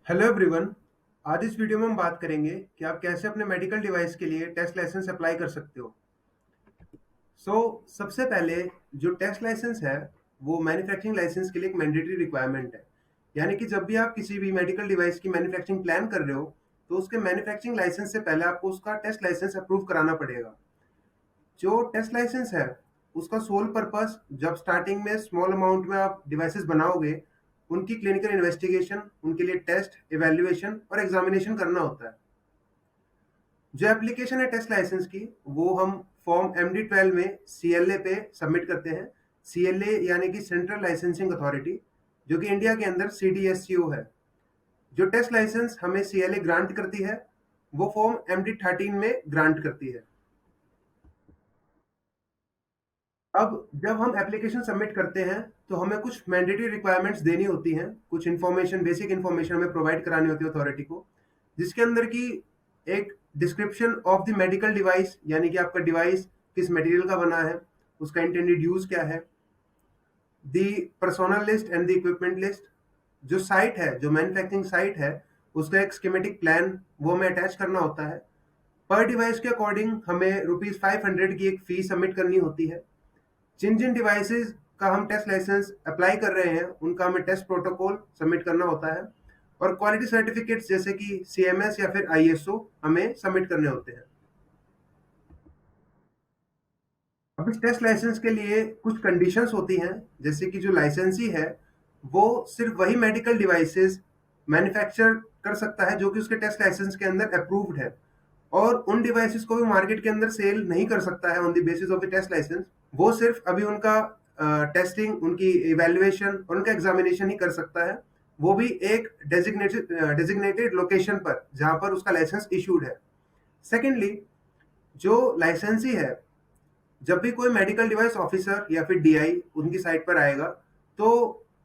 Hello everyone. आज इस video में हम बात करेंगे कि आप कैसे अपने मेडिकल डिवाइस के लिए टेस्ट लाइसेंस अप्लाई कर सकते हो। सबसे पहले जो टेस्ट लाइसेंस है वो मैन्युफैक्चरिंग लाइसेंस के लिए एक मैंडेटरी रिक्वायरमेंट है। यानी कि जब भी आप किसी भी मेडिकल डिवाइस की मैन्युफैक्चरिंग प्लान कर रहे हो तो उसके मैन्युफैक्चरिंग लाइसेंस से पहले आपको उसका टेस्ट लाइसेंस अप्रूव कराना पड़ेगा। जो टेस्ट लाइसेंस है उसका सोल पर्पस, जब स्टार्टिंग में स्मॉल अमाउंट में आप डिवाइसेस बनाओगे, उनकी क्लिनिकल इन्वेस्टिगेशन, उनके लिए टेस्ट, इवेल्युएशन और एग्जामिनेशन करना होता है। जो एप्लीकेशन है टेस्ट लाइसेंस की, वो हम फॉर्म MD-12 में CLA पे सबमिट करते हैं। CLA यानी कि सेंट्रल लाइसेंसिंग अथॉरिटी, जो कि इंडिया के अंदर CDSCO है। जो टेस्ट लाइसेंस हमें CLA ग्रांट करती है वो फॉर्म MD-13 में ग्रांट करती है। अब जब हम एप्लीकेशन सबमिट करते हैं तो हमें कुछ मैंडेटरी रिक्वायरमेंट्स देनी होती हैं, कुछ इन्फॉर्मेशन, बेसिक इन्फॉर्मेशन हमें प्रोवाइड करानी होती है अथॉरिटी को, जिसके अंदर की एक description of the medical device, यानी कि आपका डिवाइस किस मटेरियल का बना है, उसका इंटेंडेड यूज क्या है, the personal list and the equipment list, जो साइट है, जो मैन्युफैक्चरिंग साइट है, उसका एक स्कीमेटिक प्लान वो हमें अटैच करना होता है। पर डिवाइस के अकॉर्डिंग हमें ₹500 की एक फी सबमिट करनी होती है। जिन जिन डिवाइसेस का हम टेस्ट लाइसेंस अप्लाई कर रहे हैं उनका हमें टेस्ट प्रोटोकॉल सबमिट करना होता है और क्वालिटी सर्टिफिकेट्स जैसे कि CMS या फिर ISO हमें सबमिट करने होते हैं। अब इस टेस्ट लाइसेंस के लिए कुछ कंडीशंस होती हैं, जैसे कि जो लाइसेंसी है वो सिर्फ वही मेडिकल डिवाइसेस मैन्युफैक्चर कर सकता है जो कि उसके टेस्ट लाइसेंस के अंदर अप्रूव्ड है, और उन डिवाइसेस को भी मार्केट के अंदर सेल नहीं कर सकता है on the basis of the test licence. वो सिर्फ अभी उनका टेस्टिंग, उनकी इवैल्यूएशन और उनका एग्जामिनेशन ही कर सकता है, वो भी एक डेजिग्नेटेड लोकेशन पर जहां पर उसका लाइसेंस इशूड है। सेकेंडली, जो लाइसेंसी है, जब भी कोई मेडिकल डिवाइस ऑफिसर या फिर DI उनकी साइट पर आएगा तो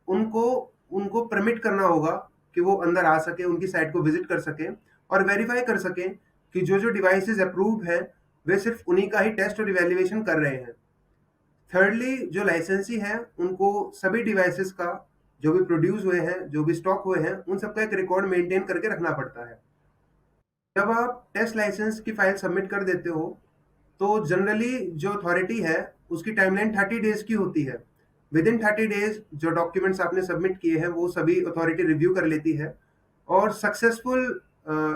उनको उनको परमिट करना होगा कि वो अंदर आ सके, उनकी साइट को विजिट कर सके और वेरीफाई कर सके कि जो जो डिवाइसेस अप्रूव्ड है वे सिर्फ उन्हीं का ही टेस्ट और इवेल्युएशन कर रहे हैं। थर्डली, जो लाइसेंसी है उनको सभी डिवाइसेस का, जो भी प्रोड्यूस हुए हैं, जो भी स्टॉक हुए हैं, उन सबका एक रिकॉर्ड मेंटेन करके रखना पड़ता है। जब आप टेस्ट लाइसेंस की फाइल सबमिट कर देते हो तो जनरली जो अथॉरिटी है उसकी टाइमलाइन 30 डेज की होती है। विद इन 30 डेज जो डॉक्यूमेंट्स आपने सबमिट किए हैं वो सभी अथॉरिटी रिव्यू कर लेती है और सक्सेसफुल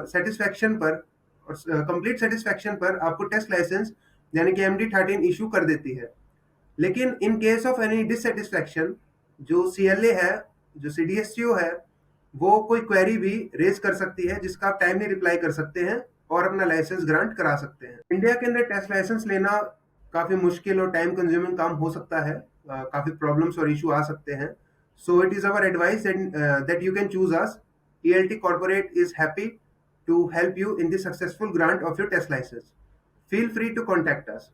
सेटिस्फैक्शन पर और कंप्लीट सेटिस्फैक्शन पर आपको टेस्ट लाइसेंस यानी कि MD-13 इशू कर देती है। लेकिन in case of any dissatisfaction, जो CLA है, जो CDSCO है, वो कोई क्वेरी भी रेज कर सकती है जिसका आप टाइमली रिप्लाई कर सकते हैं और अपना लाइसेंस ग्रांट करा सकते हैं। इंडिया के अंदर टेस्ट लाइसेंस लेना काफी मुश्किल और टाइम कंज्यूमिंग काम हो सकता है। काफी प्रॉब्लम्स और इशू आ सकते हैं। So it is our advice that you can choose us. ELT Corporate is happy to help you in the successful grant of your test license. Feel free to contact us.